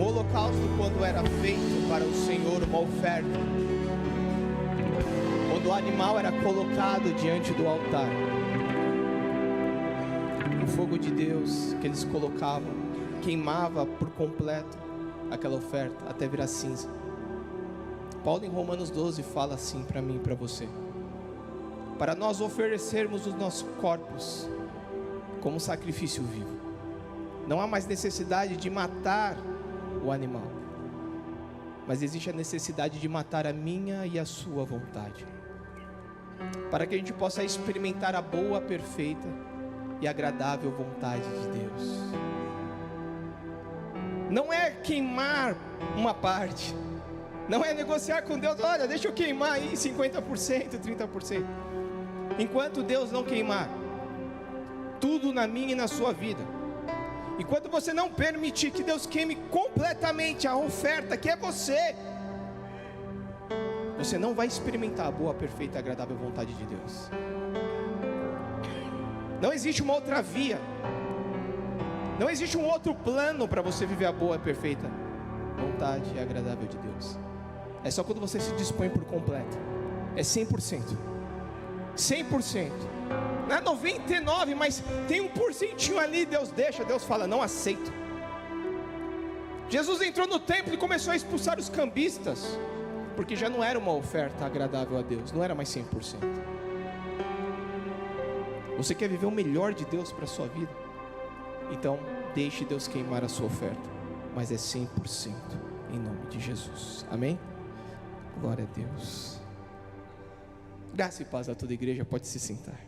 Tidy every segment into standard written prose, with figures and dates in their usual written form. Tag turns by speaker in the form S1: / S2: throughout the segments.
S1: O holocausto, quando era feito para o Senhor, uma oferta, quando o animal era colocado diante do altar, o fogo de Deus que eles colocavam queimava por completo aquela oferta até virar cinza. Paulo em Romanos 12 fala assim para mim e para você: para nós oferecermos os nossos corpos como sacrifício vivo. Não há mais necessidade de matar o animal, mas existe a necessidade de matar a minha e a sua vontade, para que a gente possa experimentar a boa, perfeita e agradável vontade de Deus. Não é queimar uma parte, não é negociar com Deus: olha, deixa eu queimar aí 50%, 30%. Enquanto Deus não queimar tudo na minha e na sua vida, enquanto você não permitir que Deus queime completamente a oferta que é você, você não vai experimentar a boa, perfeita e agradável vontade de Deus. Não existe uma outra via, não existe um outro plano para você viver a boa, perfeita vontade e agradável de Deus. É só quando você se dispõe por completo. É 100%. 100%. Não é 99%, mas tem 1% ali. Deus deixa, Deus fala: não aceito. Jesus entrou no templo e começou a expulsar os cambistas, porque já não era uma oferta agradável a Deus, não era mais 100%. Você quer viver o melhor de Deus para a sua vida? Então deixe Deus queimar a sua oferta, mas é 100% em nome de Jesus. Amém? Glória a Deus. Graça e paz a toda a igreja. Pode se sentar.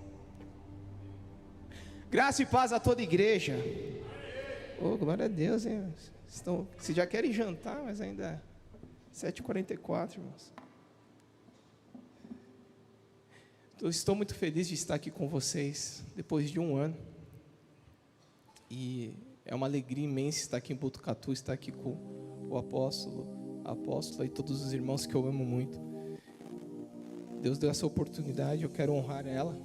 S1: Graça e paz a toda a igreja. Oh, glória a Deus, hein? Vocês já querem jantar, mas ainda 7h44, irmãos. Estou muito feliz de estar aqui com vocês depois de um ano. E é uma alegria imensa estar aqui em Botucatu, estar aqui com o apóstolo, a apóstola e todos os irmãos que eu amo muito. Deus deu essa oportunidade, eu quero honrar ela.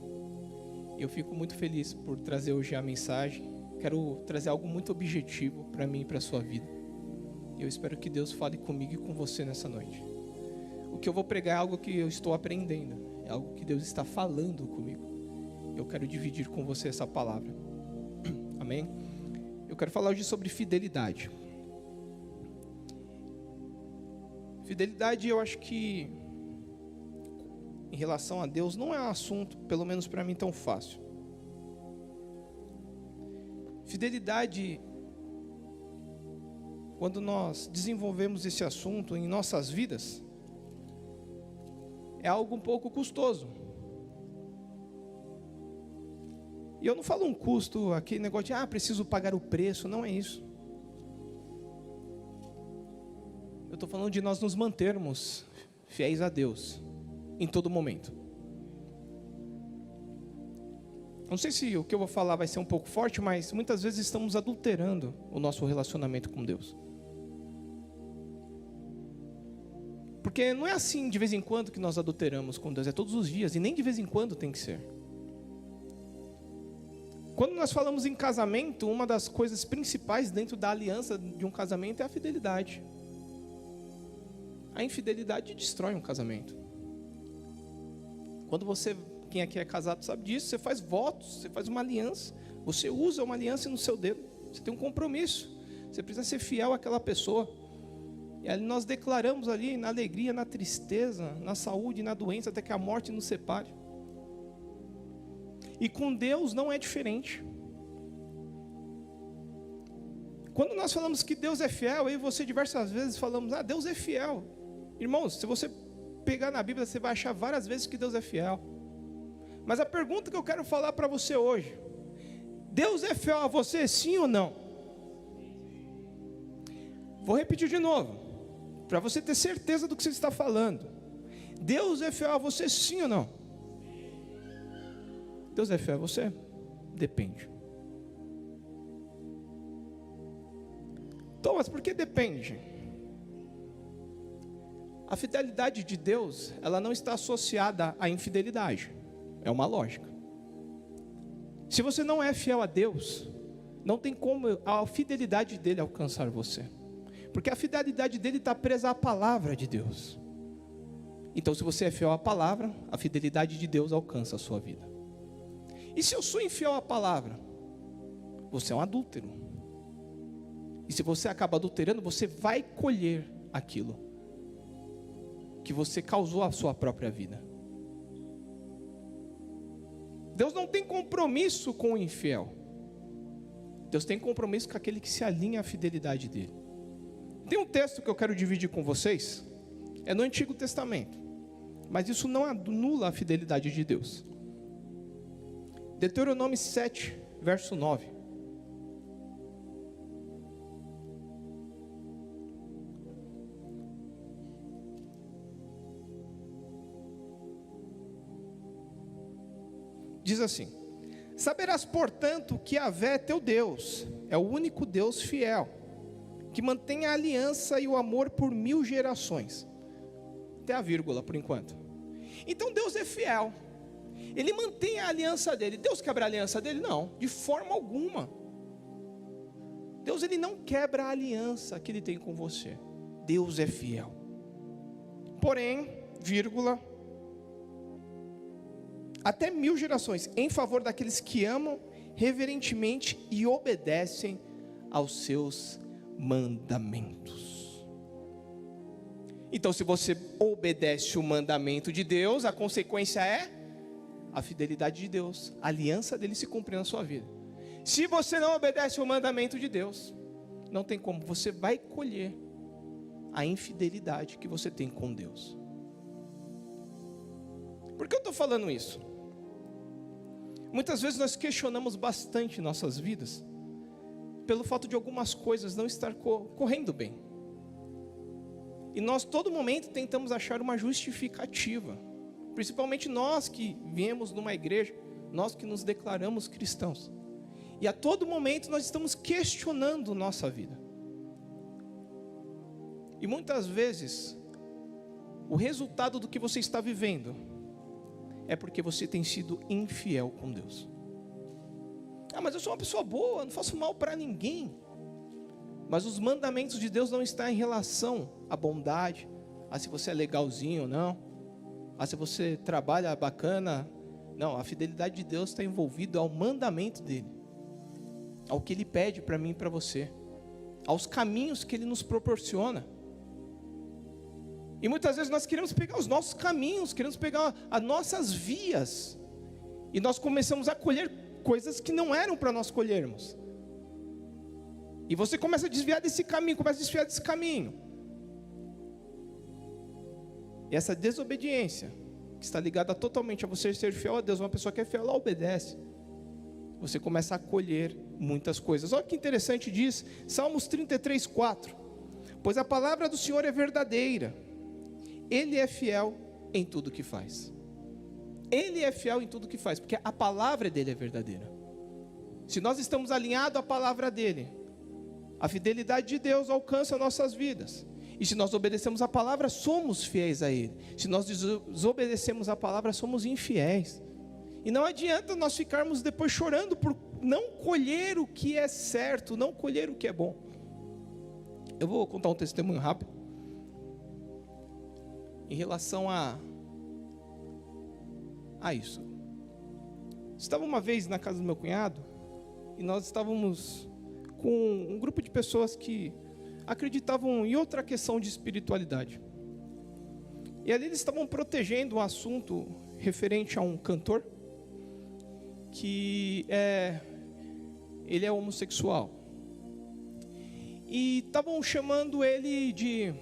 S1: Eu fico muito feliz por trazer hoje a mensagem. Quero trazer algo muito objetivo para mim e para a sua vida. Eu espero que Deus fale comigo e com você nessa noite. O que eu vou pregar é algo que eu estou aprendendo. É algo que Deus está falando comigo. Eu quero dividir com você essa palavra. Amém? Eu quero falar hoje sobre fidelidade. Fidelidade, eu acho que em relação a Deus não é um assunto, pelo menos para mim, tão fácil. Fidelidade, quando nós desenvolvemos esse assunto em nossas vidas, é algo um pouco custoso. E eu não falo um custo, aquele negócio de preciso pagar o preço, não é isso. Eu estou falando de nós nos mantermos fiéis a Deus em todo momento. Não sei se o que eu vou falar vai ser um pouco forte, mas muitas vezes estamos adulterando o nosso relacionamento com Deus. Porque não é assim de vez em quando que nós adulteramos com Deus, é todos os dias, e nem de vez em quando tem que ser. Quando nós falamos em casamento, uma das coisas principais dentro da aliança de um casamento é a fidelidade. A infidelidade destrói um casamento. Quando você, quem aqui é casado sabe disso, você faz votos, você faz uma aliança, você usa uma aliança no seu dedo, você tem um compromisso, você precisa ser fiel àquela pessoa. E ali nós declaramos ali na alegria, na tristeza, na saúde, na doença, até que a morte nos separe. E com Deus não é diferente. Quando nós falamos que Deus é fiel, eu e você diversas vezes falamos: Deus é fiel. Irmãos, se você pegar na Bíblia, você vai achar várias vezes que Deus é fiel. Mas a pergunta que eu quero falar para você hoje: Deus é fiel a você, sim ou não? Vou repetir de novo, para você ter certeza do que você está falando. Deus é fiel a você, sim ou não? Deus é fiel a você? Depende. Thomas, por que depende? A fidelidade de Deus, ela não está associada à infidelidade. É uma lógica. Se você não é fiel a Deus, não tem como a fidelidade dele alcançar você. Porque a fidelidade dele está presa à palavra de Deus. Então, se você é fiel à palavra, a fidelidade de Deus alcança a sua vida. E se eu sou infiel à palavra, você é um adúltero. E se você acaba adulterando, você vai colher aquilo que você causou à sua própria vida. Deus não tem compromisso com o infiel. Deus tem compromisso com aquele que se alinha à fidelidade dele. Tem um texto que eu quero dividir com vocês, é no Antigo Testamento, mas isso não anula a fidelidade de Deus. Deuteronômio 7, verso 9. Diz assim: saberás, portanto, que Yahvé teu Deus é o único Deus fiel, que mantém a aliança e o amor por 1000 gerações. Até a vírgula por enquanto. Então Deus é fiel. Ele mantém a aliança dele. Deus quebra a aliança dele? Não, de forma alguma. Deus, ele não quebra a aliança que ele tem com você. Deus é fiel. Porém, vírgula, até 1000 gerações, em favor daqueles que amam reverentemente e obedecem aos seus mandamentos. Então, se você obedece o mandamento de Deus, a consequência é a fidelidade de Deus, a aliança dele se cumprir na sua vida. Se você não obedece o mandamento de Deus, não tem como, você vai colher a infidelidade que você tem com Deus. Por que eu estou falando isso? Muitas vezes nós questionamos bastante nossas vidas pelo fato de algumas coisas não estar correndo bem. E nós, todo momento, tentamos achar uma justificativa. Principalmente nós que viemos numa igreja, nós que nos declaramos cristãos. E a todo momento nós estamos questionando nossa vida. E muitas vezes, o resultado do que você está vivendo é porque você tem sido infiel com Deus. Ah, mas eu sou uma pessoa boa, não faço mal para ninguém. Mas os mandamentos de Deus não estão em relação à bondade, a se você é legalzinho ou não, a se você trabalha bacana. Não, a fidelidade de Deus está envolvida ao mandamento dele, ao que ele pede para mim e para você, aos caminhos que ele nos proporciona. E muitas vezes nós queremos pegar os nossos caminhos, queremos pegar as nossas vias, e nós começamos a colher coisas que não eram para nós colhermos. E você começa a desviar desse caminho, E essa desobediência, que está ligada totalmente a você ser fiel a Deus, uma pessoa que é fiel, ela obedece. Você começa a colher muitas coisas. Olha que interessante diz, Salmos 33, 4. Pois a palavra do Senhor é verdadeira, Ele é fiel em tudo que faz. Ele é fiel em tudo que faz, porque a palavra dele é verdadeira. Se nós estamos alinhados à palavra dele, a fidelidade de Deus alcança nossas vidas. E se nós obedecemos a palavra, somos fiéis a ele. Se nós desobedecemos a palavra, somos infiéis. E não adianta nós ficarmos depois chorando por não colher o que é certo, não colher o que é bom. Eu vou contar um testemunho rápido em relação a isso. Estava uma vez na casa do meu cunhado e nós estávamos com um grupo de pessoas que acreditavam em outra questão de espiritualidade. E ali eles estavam protegendo um assunto referente a um cantor que ele é homossexual. E estavam chamando ele de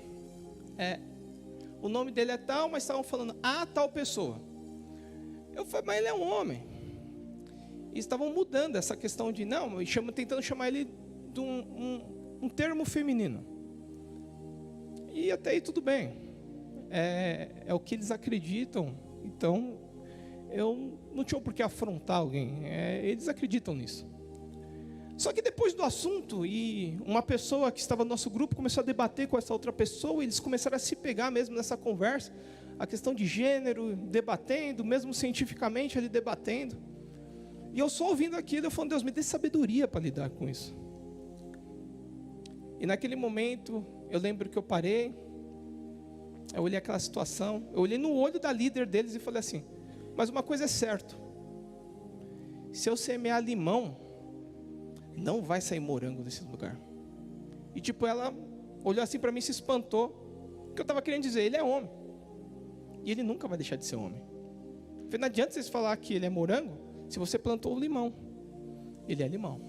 S1: o nome dele é tal, mas estavam falando tal pessoa. Eu falei, mas ele é um homem. E estavam mudando essa questão de tentando chamar ele de um termo feminino. E até aí tudo bem. É o que eles acreditam. Então eu não tinha por que afrontar alguém. Eles acreditam nisso. Só que depois do assunto, e uma pessoa que estava no nosso grupo começou a debater com essa outra pessoa, e eles começaram a se pegar mesmo nessa conversa, a questão de gênero, debatendo, mesmo cientificamente ali debatendo. E eu só ouvindo aquilo, eu falando, Deus, me dê sabedoria para lidar com isso. E naquele momento, eu lembro que eu parei, eu olhei aquela situação, eu olhei no olho da líder deles e falei assim: mas uma coisa é certa, se eu semear limão, não vai sair morango desse lugar. E tipo, ela olhou assim para mim e se espantou, porque eu estava querendo dizer, ele é homem, e ele nunca vai deixar de ser homem. Eu falei, não adianta vocês falar que ele é morango, se você plantou o limão, ele é limão.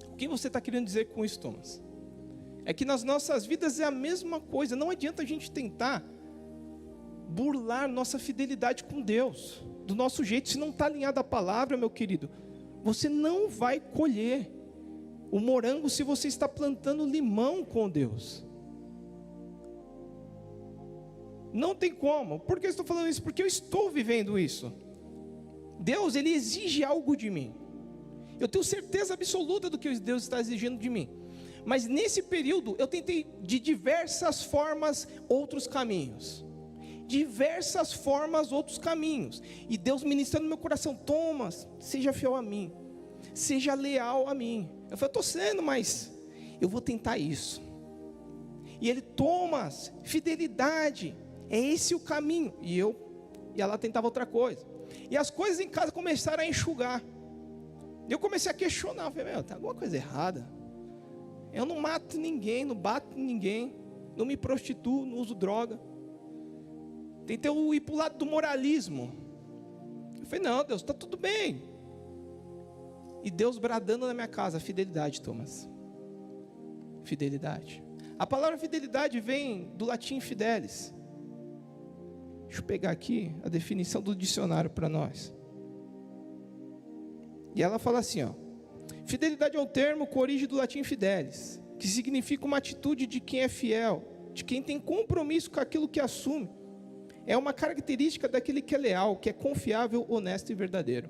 S1: O que você está querendo dizer com isso, Thomas? É que nas nossas vidas é a mesma coisa. Não adianta a gente tentar burlar nossa fidelidade com Deus do nosso jeito. Se não está alinhado à palavra, meu querido, você não vai colher o morango se você está plantando limão com Deus. Não tem como. Por que eu estou falando isso? Porque eu estou vivendo isso. Deus, Ele exige algo de mim. Eu tenho certeza absoluta do que Deus está exigindo de mim. Mas nesse período, eu tentei de diversas formas outros caminhos. Diversas formas outros caminhos. E Deus ministrando no meu coração: Thomas, seja fiel a mim. Seja leal a mim. Eu falei: eu estou sendo, mas eu vou tentar isso. E ele: Thomas, fidelidade, é esse o caminho. E ela tentava outra coisa. E as coisas em casa começaram a enxugar. E eu comecei a questionar. Eu falei: tem alguma coisa errada? Eu não mato ninguém, não bato ninguém, não me prostituo, não uso droga. Tentei ir para o lado do moralismo. Eu falei: não, Deus, está tudo bem. E Deus bradando na minha casa: fidelidade, Thomas. Fidelidade. A palavra fidelidade vem do latim fidelis. Deixa eu pegar aqui a definição do dicionário para nós. E ela fala assim, ó: fidelidade é um termo com origem do latim fidelis, que significa uma atitude de quem é fiel, de quem tem compromisso com aquilo que assume. É uma característica daquele que é leal, que é confiável, honesto e verdadeiro.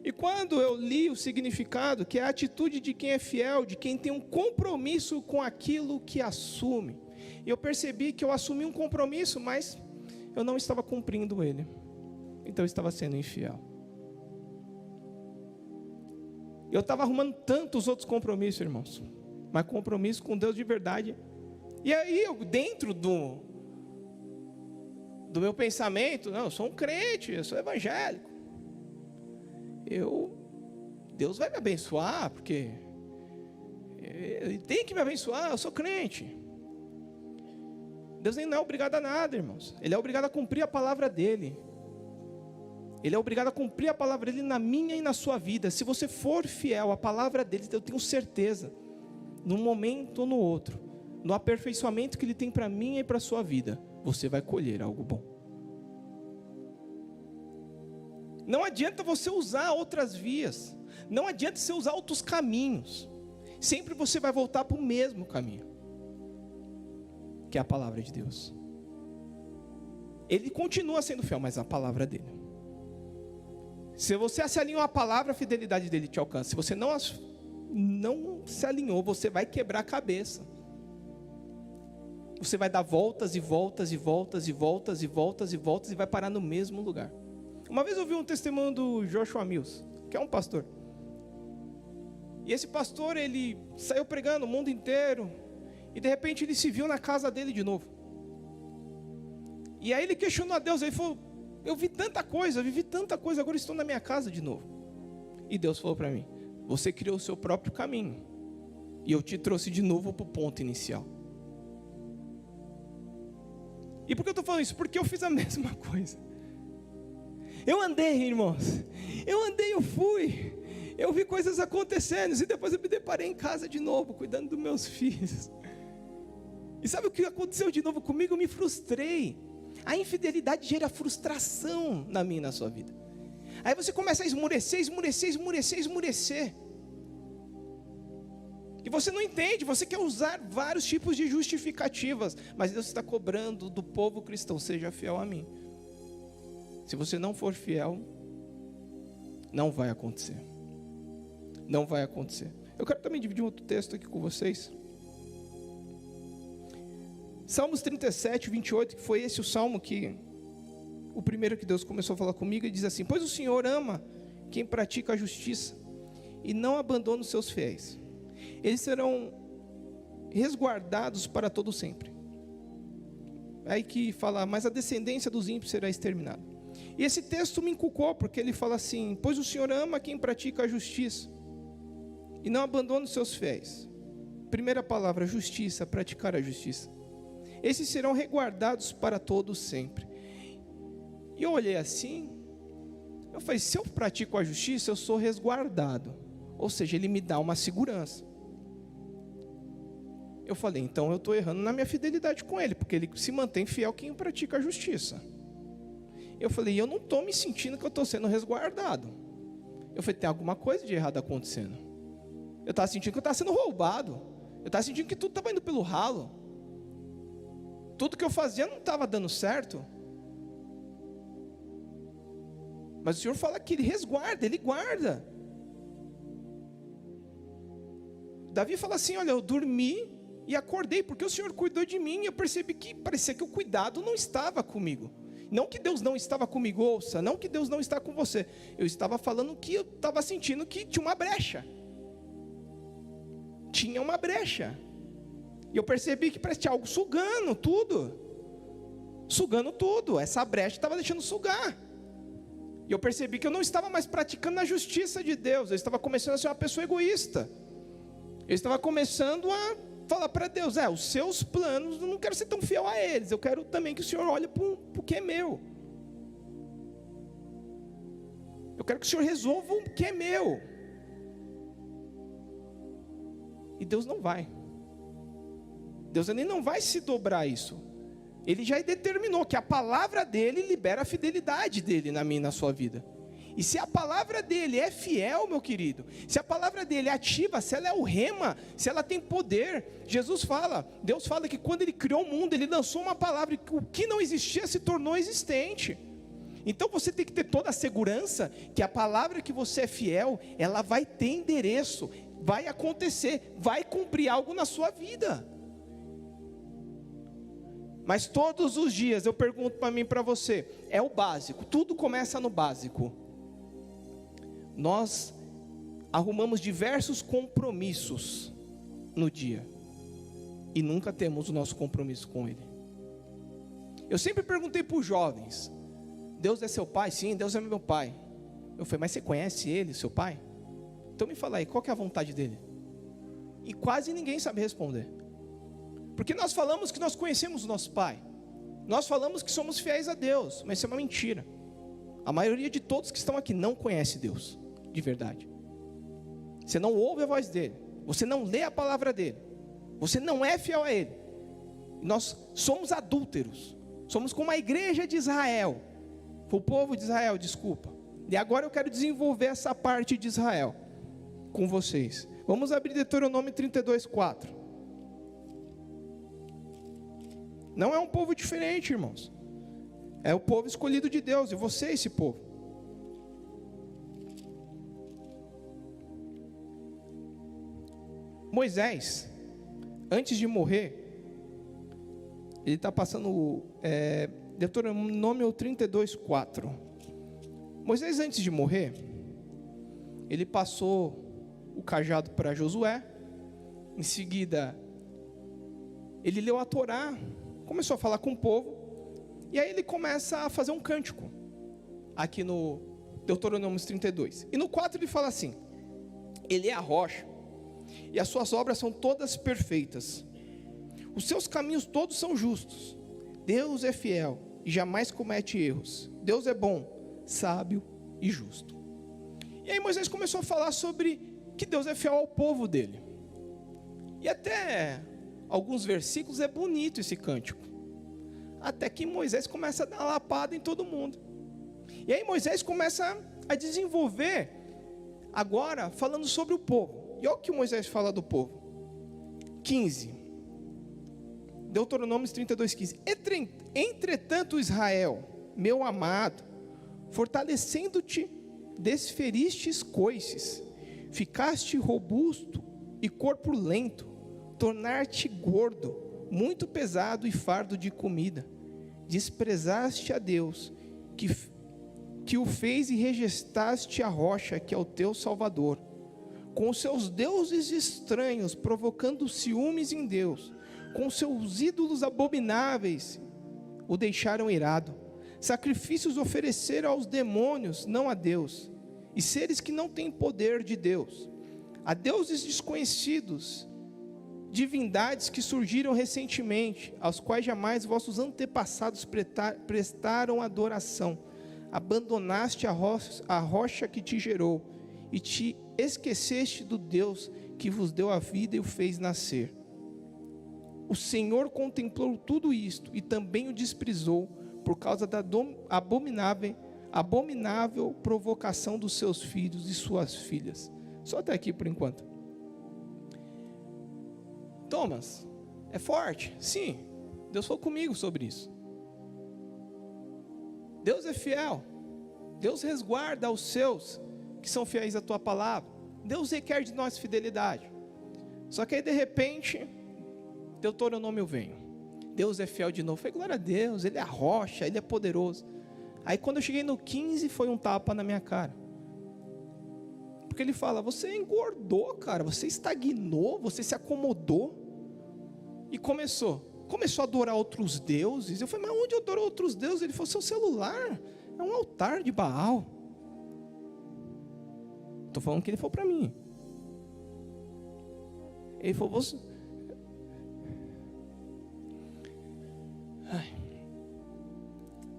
S1: E quando eu li o significado, que é a atitude de quem é fiel, de quem tem um compromisso com aquilo que assume, eu percebi que eu assumi um compromisso, mas eu não estava cumprindo ele. Então eu estava sendo infiel. Eu estava arrumando tantos outros compromissos, irmãos, mas compromisso com Deus de verdade. E aí, dentro do meu pensamento: não, eu sou um crente, eu sou evangélico, Deus vai me abençoar, porque Ele tem que me abençoar, eu sou crente. Deus nem não é obrigado a nada, irmãos. Ele é obrigado a cumprir a palavra dEle. Ele é obrigado a cumprir a palavra dEle na minha e na sua vida. Se você for fiel à palavra dEle, eu tenho certeza, num momento ou no outro, no aperfeiçoamento que Ele tem para mim e para a sua vida, você vai colher algo bom. Não adianta você usar outras vias. Não adianta você usar outros caminhos. Sempre você vai voltar para o mesmo caminho, que é a palavra de Deus. Ele continua sendo fiel, mas a palavra dele. Se você se alinhou à palavra, a fidelidade dele te alcança. Se você não se alinhou, você vai quebrar a cabeça. Você vai dar voltas e voltas e voltas e voltas e voltas e voltas e vai parar no mesmo lugar. Uma vez eu vi um testemunho do Joshua Mills, que é um pastor. E esse pastor, ele saiu pregando o mundo inteiro. E de repente ele se viu na casa dele de novo. E aí ele questionou a Deus. Ele falou: eu vi tanta coisa, eu vivi tanta coisa, agora estou na minha casa de novo. E Deus falou para mim: você criou o seu próprio caminho, e eu te trouxe de novo para o ponto inicial. E por que eu estou falando isso? Porque eu fiz a mesma coisa. Eu andei, irmãos, eu fui, eu vi coisas acontecendo, e depois eu me deparei em casa de novo, cuidando dos meus filhos. E sabe o que aconteceu de novo comigo? Eu me frustrei. A infidelidade gera frustração na minha e na sua vida. Aí você começa a esmurecer. E você não entende, você quer usar vários tipos de justificativas, mas Deus está cobrando do povo cristão: seja fiel a mim. Se você não for fiel, não vai acontecer. Não vai acontecer. Eu quero também dividir um outro texto aqui com vocês. Salmos 37, 28, que foi esse o salmo que, o primeiro que Deus começou a falar comigo, e diz assim: pois o Senhor ama quem pratica a justiça e não abandona os seus fiéis. Eles serão resguardados para todo sempre. Aí que fala, mas a descendência dos ímpios será exterminada. E esse texto me inculcou, porque ele fala assim, pois o Senhor ama quem pratica a justiça, e não abandona os seus fiéis. Primeira palavra, justiça, praticar a justiça. Esses serão resguardados para todos sempre. E eu olhei assim, eu falei, se eu pratico a justiça, eu sou resguardado. Ou seja, ele me dá uma segurança. Eu falei, então eu estou errando na minha fidelidade com ele, porque ele se mantém fiel quem pratica a justiça. Eu falei, eu não estou me sentindo que eu estou sendo resguardado. Eu falei, tem alguma coisa de errado acontecendo. Eu estava sentindo que eu estava sendo roubado. Eu estava sentindo que tudo estava indo pelo ralo. Tudo que eu fazia não estava dando certo. Mas o Senhor fala que Ele resguarda, Ele guarda. Davi fala assim, olha, eu dormi e acordei, porque o Senhor cuidou de mim, e eu percebi que parecia que o cuidado não estava comigo. Não que Deus não estava comigo, ouça, não que Deus não está com você. Eu estava falando que eu estava sentindo que tinha uma brecha. Tinha uma brecha. E eu percebi que parecia algo sugando tudo. Sugando tudo. Essa brecha estava deixando sugar. E eu percebi que eu não estava mais praticando a justiça de Deus. Eu estava começando a ser uma pessoa egoísta. Eu estava começando a falar para Deus, os seus planos, eu não quero ser tão fiel a eles. Eu quero também que o Senhor olhe para o que é meu. Eu quero que o Senhor resolva o que é meu. E Deus não vai. Deus ele não vai se dobrar isso. Ele já determinou que a palavra dele libera a fidelidade dele na minha e na sua vida. E se a palavra dele é fiel, meu querido, se a palavra dele é ativa, se ela é o rema, se ela tem poder, Jesus fala, Deus fala que quando ele criou o mundo, ele lançou uma palavra, e o que não existia se tornou existente. Então você tem que ter toda a segurança que a palavra que você é fiel, ela vai ter endereço, vai acontecer, vai cumprir algo na sua vida. Mas todos os dias eu pergunto para mim e para você, é o básico, tudo começa no básico. Nós arrumamos diversos compromissos no dia e nunca temos o nosso compromisso com Ele. Eu sempre perguntei para os jovens, Deus é seu pai? Sim, Deus é meu pai. Eu falei, mas você conhece Ele, seu pai? Então me fala aí, qual que é a vontade dEle? E quase ninguém sabe responder. Porque nós falamos que nós conhecemos o nosso pai. Nós falamos que somos fiéis a Deus, mas isso é uma mentira. A maioria de todos que estão aqui não conhece Deus, de verdade. Você não ouve a voz dEle. Você não lê a palavra dEle. Você não é fiel a Ele. Nós somos adúlteros. Somos como a igreja de Israel. O povo de Israel, desculpa. E agora eu quero desenvolver essa parte de Israel com vocês. Vamos abrir Deuteronômio 32:4. Não é um povo diferente, irmãos. É o povo escolhido de Deus, e você é esse povo. Moisés, antes de morrer, ele está passando Deuteronômio 32:4. Moisés, antes de morrer, ele passou o cajado para Josué. Em seguida, ele leu a Torá, começou a falar com o povo, e aí ele começa a fazer um cântico, aqui no Deuteronômio 32. E no 4 ele fala assim, Ele é a rocha, e as suas obras são todas perfeitas. Os seus caminhos todos são justos. Deus é fiel e jamais comete erros. Deus é bom, sábio e justo. E aí Moisés começou a falar sobre que Deus é fiel ao povo dele. E até alguns versículos é bonito esse cântico. Até que Moisés começa a dar lapada em todo mundo. E aí Moisés começa a desenvolver, agora falando sobre o povo. E olha o que Moisés fala do povo. 15. Deuteronômio 32:15. Entretanto, Israel, meu amado, fortalecendo-te, desferistes coices, ficaste robusto e corpulento, tornar-te gordo, muito pesado e fardo de comida. Desprezaste a Deus, que o fez, e rejeitaste a rocha, que é o teu Salvador. com seus deuses estranhos, provocando ciúmes em Deus, com seus ídolos abomináveis, o deixaram irado. Sacrifícios ofereceram aos demônios, não a Deus, e seres que não têm poder de Deus, a deuses desconhecidos, divindades que surgiram recentemente, aos quais jamais vossos antepassados prestaram adoração. Abandonaste a rocha que te gerou, e te esqueceste do Deus que vos deu a vida e o fez nascer. O Senhor contemplou tudo isto e também o desprezou por causa da abominável provocação dos seus filhos e suas filhas. Só até aqui por enquanto. Thomas, é forte? Sim, Deus falou comigo sobre isso. Deus é fiel. Deus resguarda os seus que são fiéis à tua palavra. Deus requer de nós fidelidade. Só que aí de repente, Deuteronômio vem. Deus é fiel de novo. Falei, glória a Deus, Ele é a rocha, Ele é poderoso. Aí quando eu cheguei no 15, foi um tapa na minha cara. Porque Ele fala, você engordou, cara, você estagnou, você se acomodou. E começou a adorar outros deuses. Eu falei, mas onde eu adoro outros deuses? Ele falou, seu celular é um altar de Baal. Estou falando que ele falou para mim. Ele falou, você...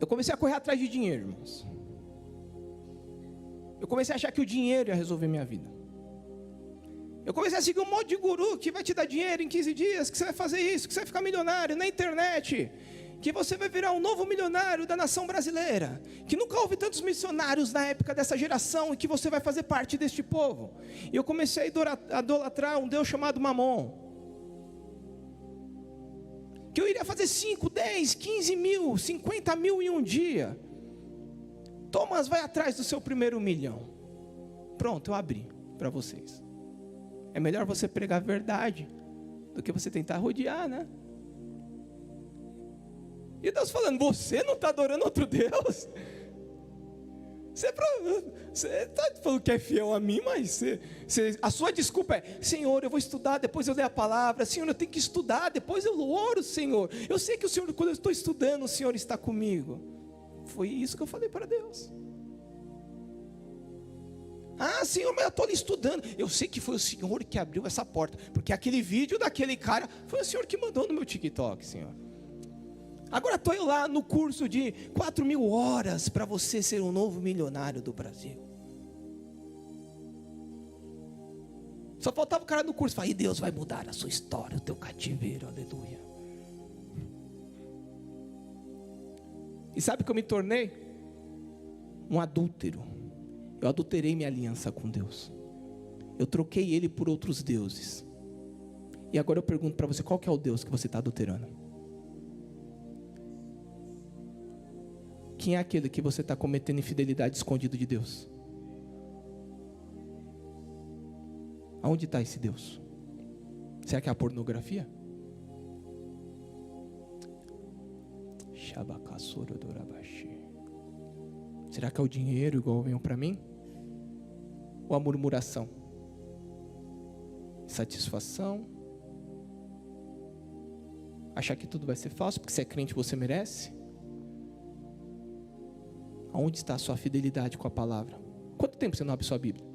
S1: Eu comecei a correr atrás de dinheiro, irmãos. Eu comecei a achar que o dinheiro ia resolver minha vida. Eu comecei a seguir um monte de guru que vai te dar dinheiro em 15 dias, que você vai fazer isso, que você vai ficar milionário na internet, que você vai virar um novo milionário da nação brasileira, que nunca houve tantos missionários na época dessa geração e que você vai fazer parte deste povo. E eu comecei a idolatrar um Deus chamado Mamon, que eu iria fazer 5, 10, 15 mil, 50 mil em um dia. Thomas, vai atrás do seu primeiro 1 milhão. Pronto, eu abri para vocês. É melhor você pregar a verdade do que você tentar rodear, né? E Deus falando, você não está adorando outro Deus? Você está falando que é fiel a mim, mas a sua desculpa é, Senhor, eu vou estudar, depois eu leio a palavra. Senhor, eu tenho que estudar, depois eu oro, Senhor. Eu sei que o Senhor, quando eu estou estudando, o Senhor está comigo. Foi isso que eu falei para Deus. Ah, Senhor, mas eu estou ali estudando. Eu sei que foi o Senhor que abriu essa porta, porque aquele vídeo daquele cara, foi o Senhor que mandou no meu TikTok, Senhor. Agora estou eu lá no curso de 4.000 horas para você ser um novo milionário do Brasil. Só faltava o cara no curso, falei, Deus vai mudar a sua história, o teu cativeiro, aleluia. E sabe o que eu me tornei? Um adúltero. Eu adulterei minha aliança com Deus. Eu troquei Ele por outros deuses. E agora eu pergunto para você, qual que é o Deus que você está adulterando? Quem é aquele que você está cometendo infidelidade escondido de Deus? Aonde está esse Deus? Será que é a pornografia? Será que é o dinheiro igual veio para mim? Ou a murmuração? Satisfação? Achar que tudo vai ser falso porque você é crente você merece? Aonde está a sua fidelidade com a palavra? Quanto tempo você não abre sua Bíblia?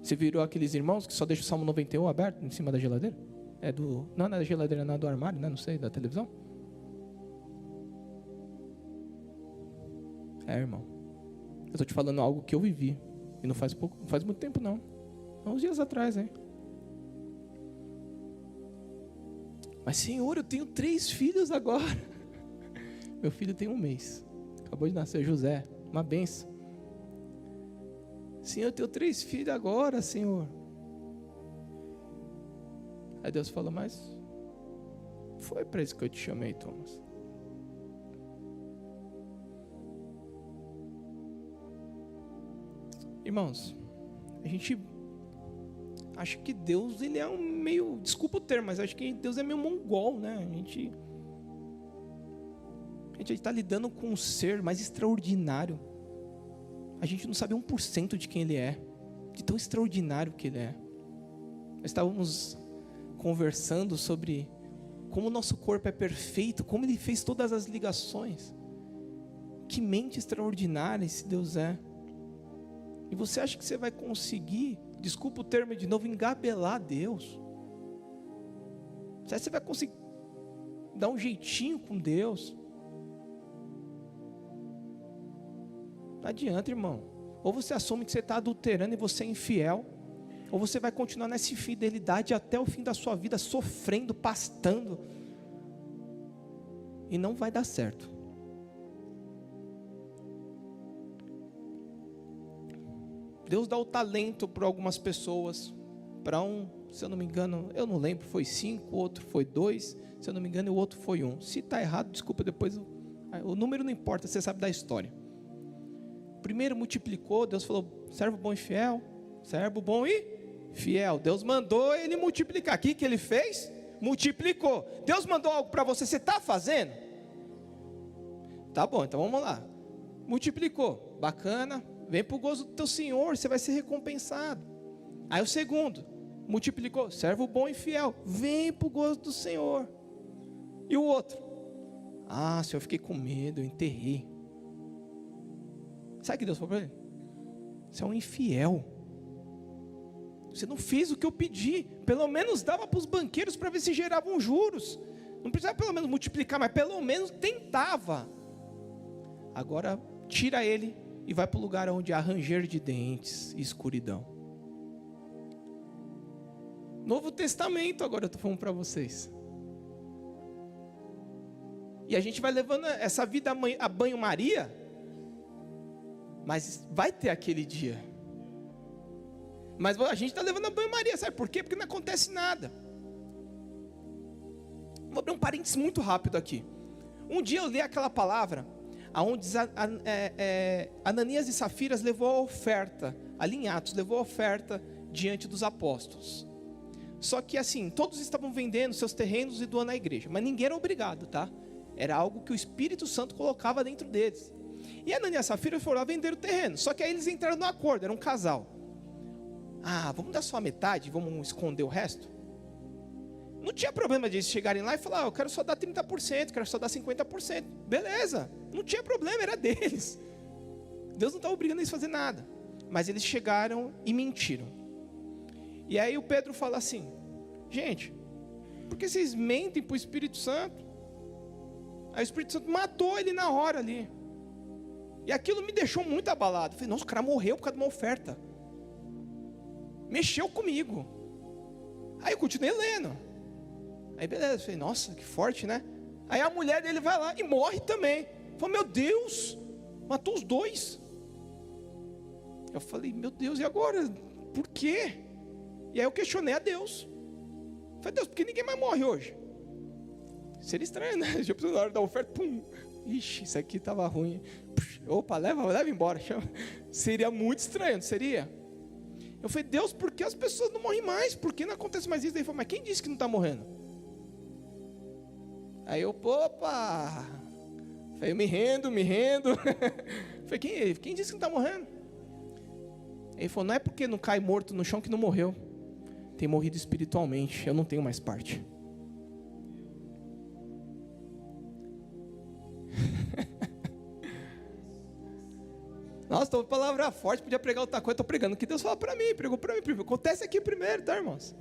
S1: Você virou aqueles irmãos que só deixam o Salmo 91 aberto em cima da geladeira? Não é da geladeira, não é do armário, né? Não sei, da televisão? Irmão, eu estou te falando algo que eu vivi. E não faz muito tempo não. Há uns dias atrás, hein? Mas Senhor, eu tenho 3 filhos agora. Meu filho tem 1 mês. Acabou de nascer, José. Uma benção. Senhor, eu tenho 3 filhos agora, Senhor. Aí Deus falou, mas foi para isso que eu te chamei, Thomas. Irmãos, a gente acha que Deus, ele é um meio, desculpa o termo, mas acho que Deus é meio mongol, né? A gente está lidando com um ser mais extraordinário. A gente não sabe 1% de quem ele é. de tão extraordinário que Ele é. Nós estávamos conversando sobre como o nosso corpo é perfeito, como Ele fez todas as ligações. Que mente extraordinária esse Deus é. E você acha que você vai conseguir, desculpa o termo de novo, engabelar Deus? Você acha que você vai conseguir dar um jeitinho com Deus? Não adianta, irmão. Ou você assume que você está adulterando e você é infiel, ou você vai continuar nessa infidelidade até o fim da sua vida, sofrendo, pastando, e não vai dar certo. Deus dá o talento para algumas pessoas. Para um, se eu não me engano, eu não lembro, foi 5, o outro foi 2, se eu não me engano, o outro foi 1. Se está errado, desculpa, depois o número não importa, você sabe da história. Primeiro multiplicou, Deus falou, servo bom e fiel, servo bom e fiel. Deus mandou ele multiplicar. O que ele fez? Multiplicou. Deus mandou algo para você, você está fazendo? Tá bom, então vamos lá. Multiplicou, bacana, vem para o gozo do teu Senhor, você vai ser recompensado. Aí o segundo, multiplicou, servo bom e fiel, vem para o gozo do Senhor. E o outro? Ah, Senhor, eu fiquei com medo, eu enterrei. Sabe o que Deus falou para ele? Você é um infiel. Você não fez o que eu pedi. Pelo menos dava para os banqueiros para ver se geravam juros. Não precisava pelo menos multiplicar, mas pelo menos tentava. Agora tira ele e vai para o lugar onde há ranger de dentes e escuridão. Novo Testamento agora eu estou falando para vocês. E a gente vai levando essa vida a banho-maria. Mas vai ter aquele dia. Mas a gente está levando a banho-maria, sabe por quê? Porque não acontece nada. Vou abrir um parênteses muito rápido aqui. Um dia eu li aquela palavra, onde Ananias e Safiras levou a oferta, ali em Atos, levou a oferta diante dos apóstolos. Só que assim, todos estavam vendendo seus terrenos e doando à igreja, mas ninguém era obrigado, tá? Era algo que o Espírito Santo colocava dentro deles. E Ananias e Safira foram lá vender o terreno. Só que aí eles entraram no acordo, era um casal. Ah, vamos dar só a metade, vamos esconder o resto? Não tinha problema de eles chegarem lá e falar, eu quero só dar 30%, quero só dar 50%. Beleza, não tinha problema, era deles. Deus não estava obrigando eles a fazer nada. Mas eles chegaram e mentiram. E aí o Pedro fala assim, gente, por que vocês mentem para o Espírito Santo? Aí o Espírito Santo matou ele na hora ali. E aquilo me deixou muito abalado. Eu falei, nossa, o cara morreu por causa de uma oferta. Mexeu comigo. Aí eu continuei lendo. Aí beleza, eu falei, nossa, que forte, né? Aí a mulher dele vai lá e morre também. Eu falei, meu Deus, matou os dois. Eu falei, meu Deus, e agora? Por quê? E aí eu questionei a Deus. Eu falei, Deus, por que ninguém mais morre hoje? Seria estranho, né? Já precisou na hora da oferta, pum. Ixi, isso aqui estava ruim. Opa, leva embora. Seria muito estranho, não seria? Eu falei, Deus, por que as pessoas não morrem mais? Por que não acontece mais isso? Ele falou, mas quem disse que não está morrendo? Aí eu, opa. Falei, eu me rendo. Falei, quem disse que não está morrendo? Ele falou, não é porque não cai morto no chão que não morreu. Tem morrido espiritualmente, eu não tenho mais parte. Nossa, estou com palavra forte, podia pregar outra coisa, estou pregando o que Deus fala para mim, pregou para mim. Acontece aqui primeiro, tá, irmãos?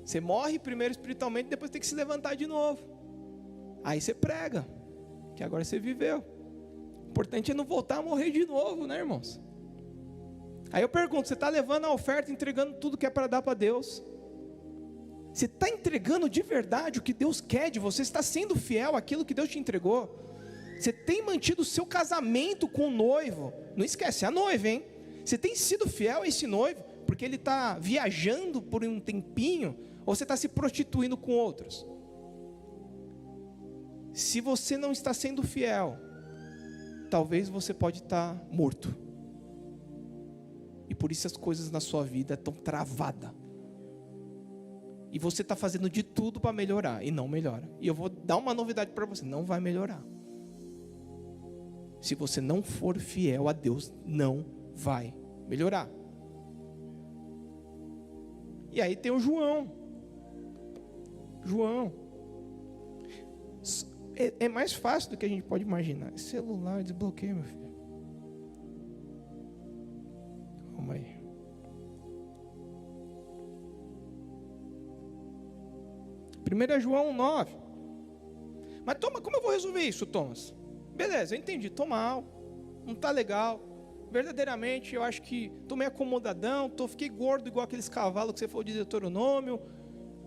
S1: Você morre primeiro espiritualmente, depois tem que se levantar de novo. Aí você prega, que agora você viveu. O importante é não voltar a morrer de novo, né, irmãos? Aí eu pergunto, você está levando a oferta, entregando tudo que é para dar para Deus? Você está entregando de verdade o que Deus quer de você? Você está sendo fiel àquilo que Deus te entregou? Você tem mantido o seu casamento com o noivo? Não esquece, a noiva, hein? Você tem sido fiel a esse noivo? Porque ele está viajando por um tempinho? Ou você está se prostituindo com outros? Se você não está sendo fiel, talvez você pode estar morto. E por isso as coisas na sua vida estão travadas. E você está fazendo de tudo para melhorar, e não melhora. E eu vou dar uma novidade para você, não vai melhorar. Se você não for fiel a Deus, não vai melhorar. E aí tem o João. É mais fácil do que a gente pode imaginar. Celular, desbloqueia, meu filho. Calma aí. Primeiro é João 9. Mas como eu vou resolver isso, Thomas? Beleza, eu entendi, tô mal, não tá legal. Verdadeiramente, eu acho que tô meio acomodadão, fiquei gordo igual aqueles cavalos que você falou de Deuteronômio.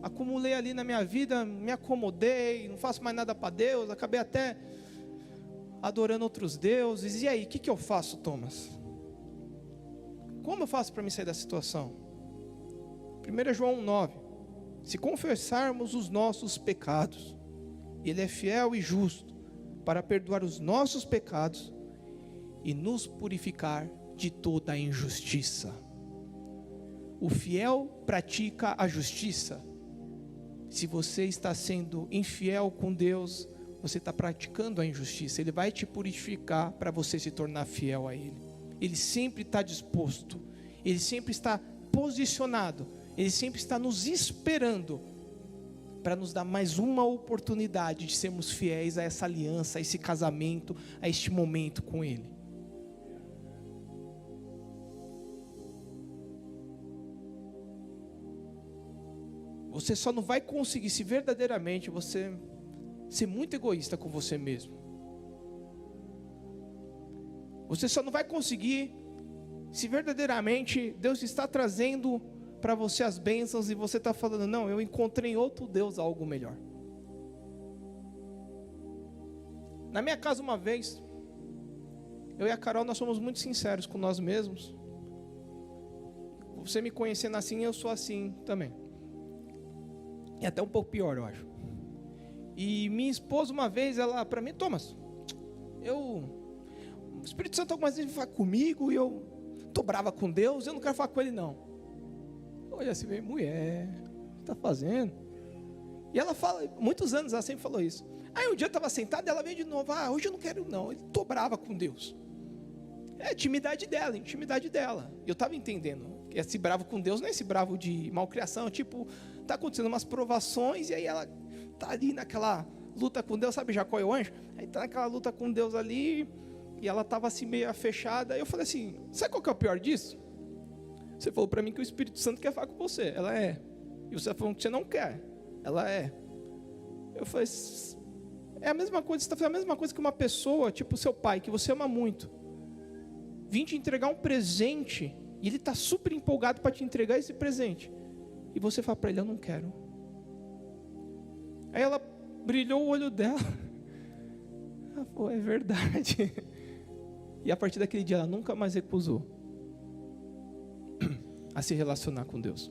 S1: Acumulei ali na minha vida, me acomodei, não faço mais nada para Deus, acabei até adorando outros deuses. E aí, o que eu faço, Thomas? Como eu faço para me sair da situação? 1 João 9. Se confessarmos os nossos pecados, Ele é fiel e justo para perdoar os nossos pecados e nos purificar de toda a injustiça. O fiel pratica a justiça. Se você está sendo infiel com Deus, você está praticando a injustiça. Ele vai te purificar para você se tornar fiel a Ele. Ele sempre está disposto, Ele sempre está posicionado, Ele sempre está nos esperando para nos dar mais uma oportunidade de sermos fiéis a essa aliança, a esse casamento, a este momento com Ele. Você só não vai conseguir, se verdadeiramente você ser muito egoísta com você mesmo. Você só não vai conseguir, se verdadeiramente Deus está trazendo para você as bênçãos e você está falando, não, eu encontrei em outro Deus algo melhor. Na minha casa uma vez, eu e a Carol, nós somos muito sinceros com nós mesmos. Você me conhecendo assim, eu sou assim também. E até um pouco pior, eu acho. E minha esposa uma vez, ela para mim, Thomas, o Espírito Santo algumas vezes fala comigo e eu tô brava com Deus, eu não quero falar com Ele não. Olha assim, mulher, o que está fazendo? E ela fala, muitos anos ela sempre falou isso. Aí um dia eu estava sentado e ela veio de novo, hoje eu não quero não, eu tô brava com Deus. É a intimidade dela. Eu estava entendendo, que esse bravo com Deus não é esse bravo de malcriação, tipo, está acontecendo umas provações e aí ela está ali naquela luta com Deus, sabe Jacó e o anjo? Aí está naquela luta com Deus ali e ela estava assim meio fechada. Aí eu falei assim, sabe qual que é o pior disso? Você falou para mim que o Espírito Santo quer falar com você, ela é. E você falou que você não quer, ela é. Eu falei, é a mesma coisa, você está fazendo a mesma coisa que uma pessoa, tipo seu pai, que você ama muito, vim te entregar um presente e ele está super empolgado para te entregar esse presente. E você fala para ele, eu não quero. Aí ela brilhou o olho dela. Ela falou, é verdade. E a partir daquele dia ela nunca mais recusou a se relacionar com Deus.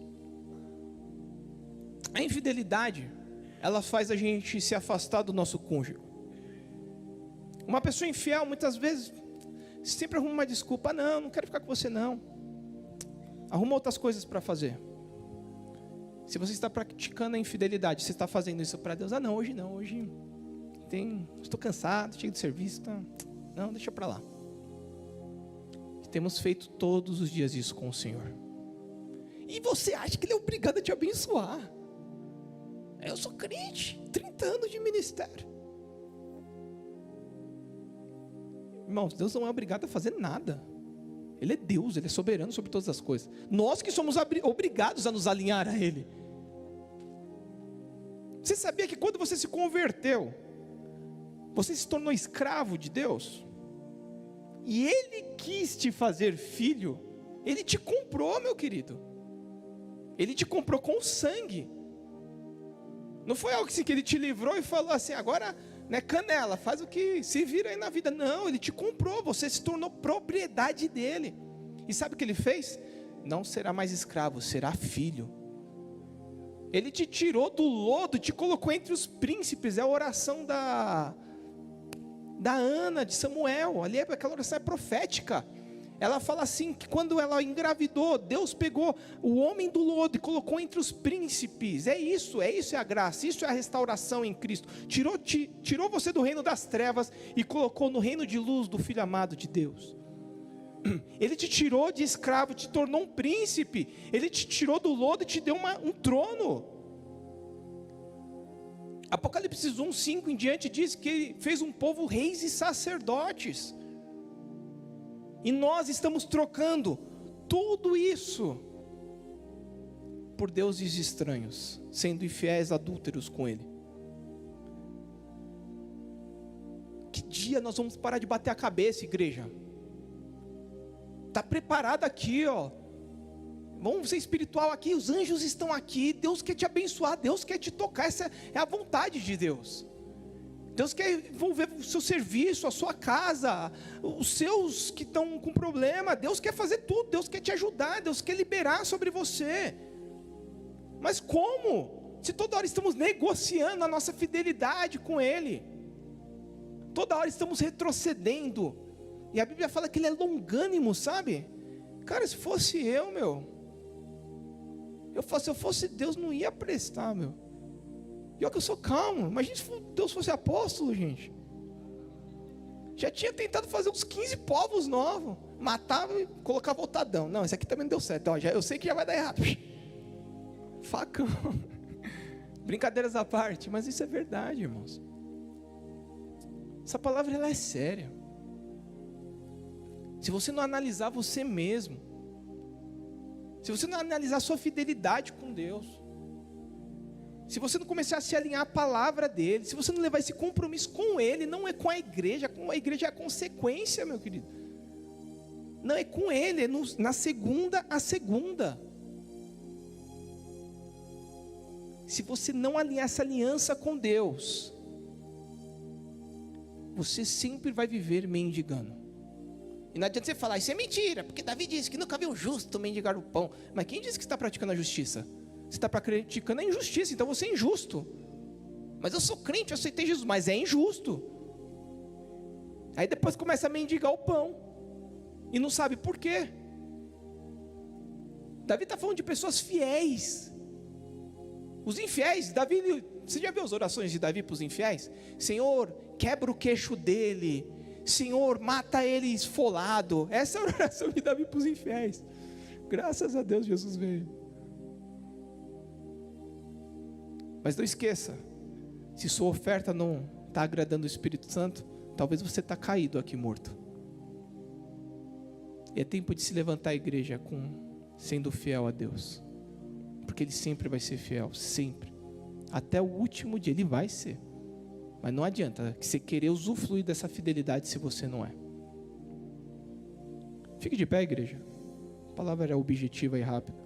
S1: A infidelidade, ela faz a gente se afastar do nosso cônjuge. Uma pessoa infiel, muitas vezes, sempre arruma uma desculpa. Não quero ficar com você não. Arruma outras coisas para fazer. Se você está praticando a infidelidade, você está fazendo isso para Deus. Não, hoje estou cansado, cheio de serviço. Não, deixa para lá. Temos feito todos os dias isso com o Senhor. E você acha que Ele é obrigado a te abençoar? Eu sou crente, 30 anos de ministério. Irmãos, Deus não é obrigado a fazer nada. Ele é Deus, Ele é soberano sobre todas as coisas. Nós que somos obrigados a nos alinhar a Ele. Você sabia que quando você se converteu, você se tornou escravo de Deus? E Ele quis te fazer filho. Ele te comprou, meu querido. Ele te comprou com sangue. Não foi algo assim que Ele te livrou e falou assim, agora, né, canela, faz o que se vira aí na vida. Não, Ele te comprou, você se tornou propriedade dEle. E sabe o que Ele fez? Não será mais escravo, será filho. Ele te tirou do lodo, te colocou entre os príncipes. É a oração da Ana, de Samuel. Ali aquela oração é profética. Ela fala assim, que quando ela engravidou, Deus pegou o homem do lodo e colocou entre os príncipes. É isso é a graça, isso é a restauração em Cristo. Tirou você do reino das trevas e colocou no reino de luz do Filho amado de Deus. Ele te tirou de escravo, te tornou um príncipe. Ele te tirou do lodo e te deu um trono. Apocalipse 1:5 em diante diz que Ele fez um povo reis e sacerdotes. E nós estamos trocando tudo isso por deuses estranhos, sendo infiéis, adúlteros com Ele. Que dia nós vamos parar de bater a cabeça, igreja? Está preparado aqui, ó. Vamos ser espiritual aqui, os anjos estão aqui, Deus quer te abençoar, Deus quer te tocar, essa é a vontade de Deus. Deus quer envolver o seu serviço, a sua casa, os seus que estão com problema, Deus quer fazer tudo, Deus quer te ajudar, Deus quer liberar sobre você. Mas como? Se toda hora estamos negociando a nossa fidelidade com Ele, toda hora estamos retrocedendo, e a Bíblia fala que Ele é longânimo, sabe? Cara, se fosse se eu fosse Deus, não ia prestar, Pior que eu sou calmo. Imagina se Deus fosse apóstolo, gente. Já tinha tentado fazer uns 15 povos novos. Matava e colocava voltadão. Não, esse aqui também não deu certo. Ó, eu sei que já vai dar errado. Facão. Brincadeiras à parte, mas isso é verdade, irmãos. Essa palavra ela é séria. Se você não analisar você mesmo, se você não analisar sua fidelidade com Deus, se você não começar a se alinhar à palavra dele, se você não levar esse compromisso com ele, não é com a igreja é a consequência, meu querido. Não, é com ele, é na segunda a segunda. Se você não alinhar essa aliança com Deus, você sempre vai viver mendigando. E não adianta você falar, isso é mentira, porque Davi disse que nunca viu um justo mendigar o pão. Mas quem disse que está praticando a justiça? Você está praticando a injustiça, então você é injusto. Mas eu sou crente, eu aceitei Jesus, mas é injusto. Aí depois começa a mendigar o pão, e não sabe por quê. Davi está falando de pessoas fiéis. Os infiéis, Davi, você já viu as orações de Davi para os infiéis? Senhor, quebra o queixo dele. Senhor, mata ele esfolado. Essa é a oração de Davi para os infiéis. Graças a Deus Jesus veio. Mas não esqueça, se sua oferta não está agradando o Espírito Santo, talvez você está caído aqui morto. E é tempo de se levantar a igreja sendo fiel a Deus. Porque Ele sempre vai ser fiel, sempre. Até o último dia Ele vai ser. Mas não adianta você querer usufruir dessa fidelidade se você não é. Fique de pé, igreja. A palavra era objetiva e rápida.